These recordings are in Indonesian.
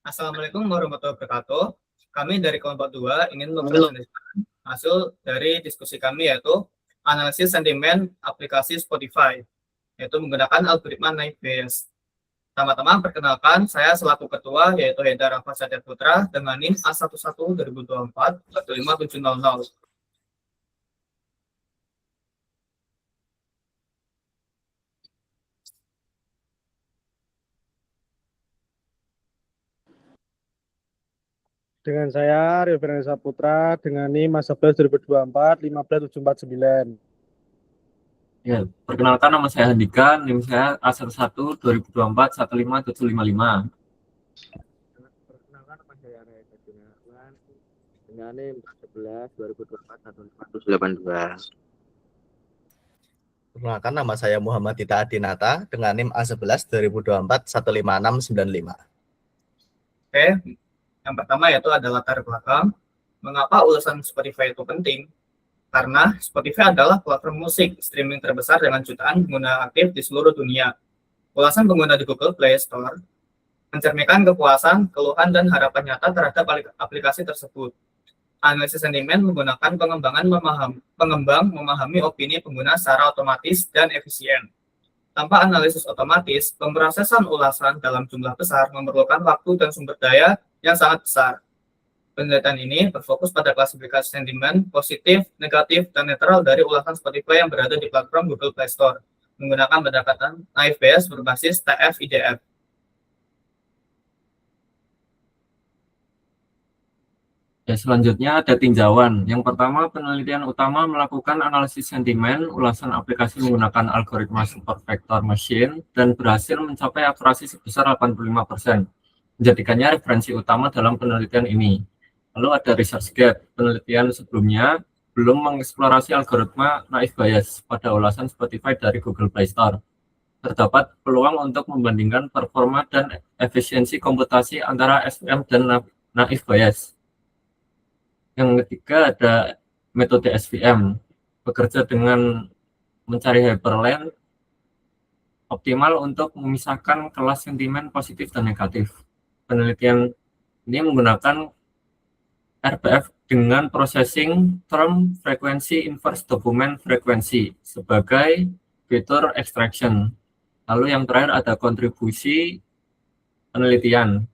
Assalamualaikum warahmatullahi wabarakatuh. Kami dari kelompok 2 ingin mempresentasikan hasil dari diskusi kami, yaitu analisis sentimen aplikasi Spotify, yaitu menggunakan algoritma Naive Bayes. Pertama-tama perkenalkan, saya selaku ketua, yaitu Hendar Rafa Satya Putra dengan NIM A11 2024 15700. Dengan saya, Rio Fernanda Putra, dengan NIM 11 2024 15749. Ya, perkenalkan nama saya Handika, NIM saya A11 2024 15755. Perkenalkan nama saya Reza Gunawan dengan NIM 11 2024 15182. Perkenalkan nama saya Muhammad Dita Adinata dengan NIM A11 2024 15695. Oke, yang pertama yaitu ada latar belakang. Mengapa ulasan Spotify itu penting? Karena Spotify adalah platform musik streaming terbesar dengan jutaan pengguna aktif di seluruh dunia. Ulasan pengguna di Google Play Store mencerminkan kepuasan, keluhan, dan harapan nyata terhadap aplikasi tersebut. Analisis sentimen menggunakan pengembang memahami opini pengguna secara otomatis dan efisien. Tanpa analisis otomatis, pemrosesan ulasan dalam jumlah besar memerlukan waktu dan sumber daya yang sangat besar. Penelitian ini berfokus pada klasifikasi sentimen positif, negatif, dan netral dari ulasan Spotify yang berada di platform Google Play Store menggunakan pendekatan Naive Bayes berbasis TF-IDF. Ya, selanjutnya ada tinjauan. Yang pertama, penelitian utama melakukan analisis sentimen ulasan aplikasi menggunakan algoritma super vector machine dan berhasil mencapai akurasi sebesar 85%, menjadikannya referensi utama dalam penelitian ini. Lalu ada research gap. Penelitian sebelumnya belum mengeksplorasi algoritma Naive Bayes pada ulasan Spotify dari Google Play Store. Terdapat peluang untuk membandingkan performa dan efisiensi komputasi antara SVM dan Naive Bayes. Yang ketiga ada metode SVM, bekerja dengan mencari hyperlink optimal untuk memisahkan kelas sentimen positif dan negatif. Penelitian ini menggunakan RBF dengan processing term frequency inverse document frequency sebagai fitur extraction. Lalu yang terakhir ada kontribusi penelitian.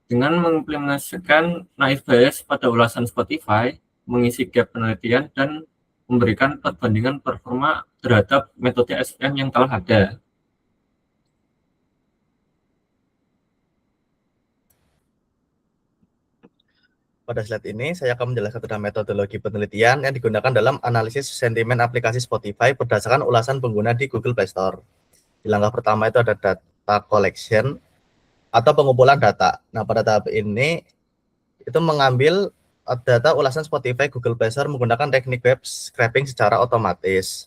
Dengan mengimplementasikan Naive Bayes pada ulasan Spotify, mengisi gap penelitian, dan memberikan perbandingan performa terhadap metode SVM yang telah ada. Pada slide ini, saya akan menjelaskan tentang metodologi penelitian yang digunakan dalam analisis sentimen aplikasi Spotify berdasarkan ulasan pengguna di Google Play Store. Di langkah pertama itu ada data collection atau pengumpulan data. Nah, pada tahap ini itu mengambil data ulasan Spotify Google Play Store menggunakan teknik web scraping secara otomatis.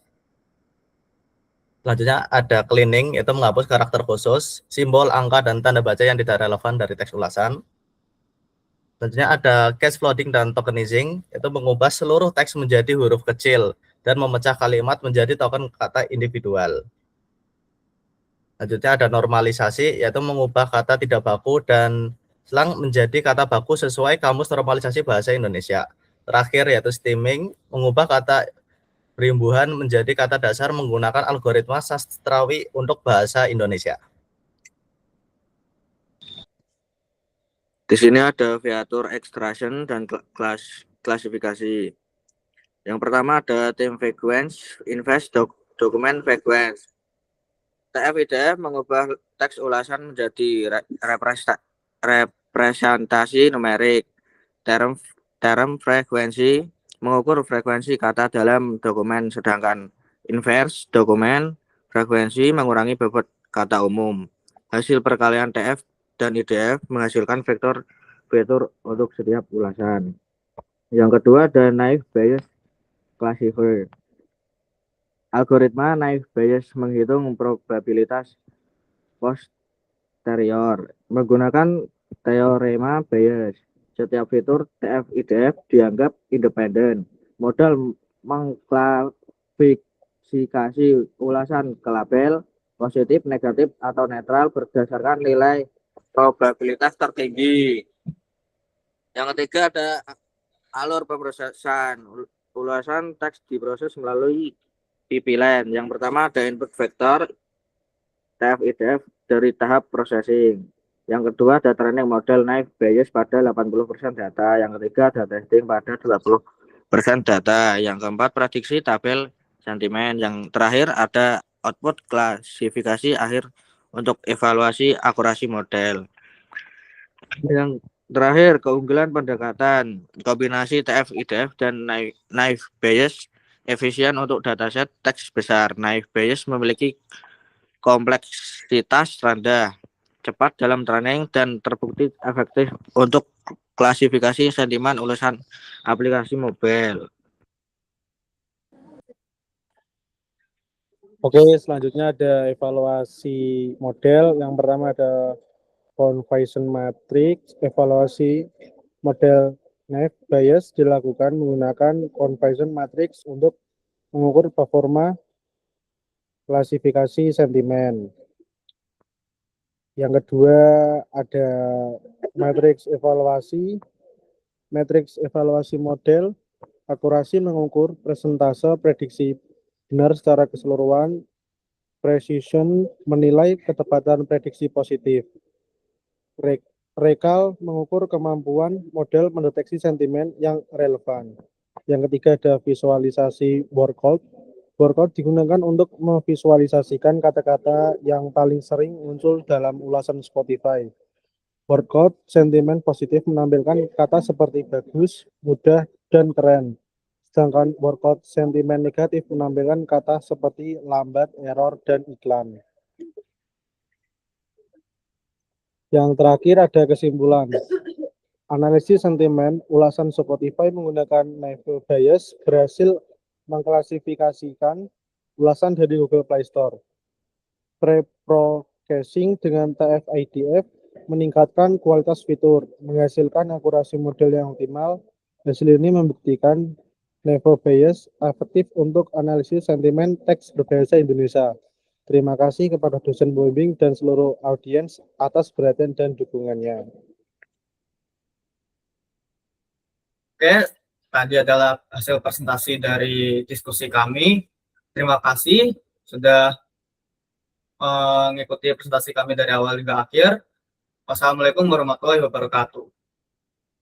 Selanjutnya ada cleaning, yaitu menghapus karakter khusus, simbol, angka, dan tanda baca yang tidak relevan dari teks ulasan. Selanjutnya ada cache flooding dan tokenizing, yaitu mengubah seluruh teks menjadi huruf kecil dan memecah kalimat menjadi token kata individual. Selanjutnya ada normalisasi, yaitu mengubah kata tidak baku dan slang menjadi kata baku sesuai kamus normalisasi bahasa Indonesia. Terakhir yaitu stemming, mengubah kata berimbuhan menjadi kata dasar menggunakan algoritma sastrawi untuk bahasa Indonesia. Di sini ada fitur extraction dan klasifikasi. Yang pertama ada theme frequency, invest document frequency. TF-IDF mengubah teks ulasan menjadi representasi numerik. Term frekuensi mengukur frekuensi kata dalam dokumen, sedangkan inverse dokumen frekuensi mengurangi bobot kata umum. Hasil perkalian TF dan IDF menghasilkan vektor untuk setiap ulasan. Yang kedua ada Naive Bayes classifier. Algoritma Naive Bayes menghitung probabilitas posterior menggunakan teorema Bayes. Setiap fitur TF-IDF dianggap independen. Modal mengklasifikasi ulasan ke label positif, negatif, atau netral berdasarkan nilai probabilitas tertinggi. Yang ketiga ada alur pemrosesan. Ulasan teks diproses melalui pipeline. Yang pertama ada input vektor TF-IDF dari tahap processing. Yang kedua ada training model naive Bayes pada 80% data. Yang ketiga ada testing pada 20% data. Yang keempat prediksi tabel sentimen. Yang terakhir ada output klasifikasi akhir untuk evaluasi akurasi model. Yang terakhir keunggulan pendekatan kombinasi TF-IDF dan naive Bayes efisien untuk dataset teks besar. Naive Bayes memiliki kompleksitas rendah, cepat dalam training, dan terbukti efektif untuk klasifikasi sentimen ulasan aplikasi mobile. Oke, selanjutnya ada evaluasi model. Yang pertama ada conversion matrix. Evaluasi model naive Bayes dilakukan menggunakan conversion matrix untuk mengukur performa klasifikasi sentimen. Yang kedua ada matriks evaluasi. Matriks evaluasi model akurasi mengukur persentase prediksi benar secara keseluruhan. Precision menilai ketepatan prediksi positif. Recall mengukur kemampuan model mendeteksi sentimen yang relevan. Yang ketiga ada visualisasi workout. Workout digunakan untuk memvisualisasikan kata-kata yang paling sering muncul dalam ulasan Spotify. Workout sentimen positif menampilkan kata seperti bagus, mudah, dan keren. Sedangkan workout sentimen negatif menampilkan kata seperti lambat, error, dan iklan. Yang terakhir ada kesimpulan. Analisis sentimen ulasan Spotify menggunakan naive Bayes berhasil mengklasifikasikan ulasan dari Google Play Store. Pre-processing dengan TF-IDF meningkatkan kualitas fitur, menghasilkan akurasi model yang optimal. Hasil ini membuktikan naive Bayes efektif untuk analisis sentimen teks berbahasa Indonesia. Terima kasih kepada dosen pembimbing dan seluruh audiens atas perhatian dan dukungannya. Oke, tadi adalah hasil presentasi dari diskusi kami. Terima kasih sudah mengikuti presentasi kami dari awal hingga akhir. Wassalamualaikum warahmatullahi wabarakatuh.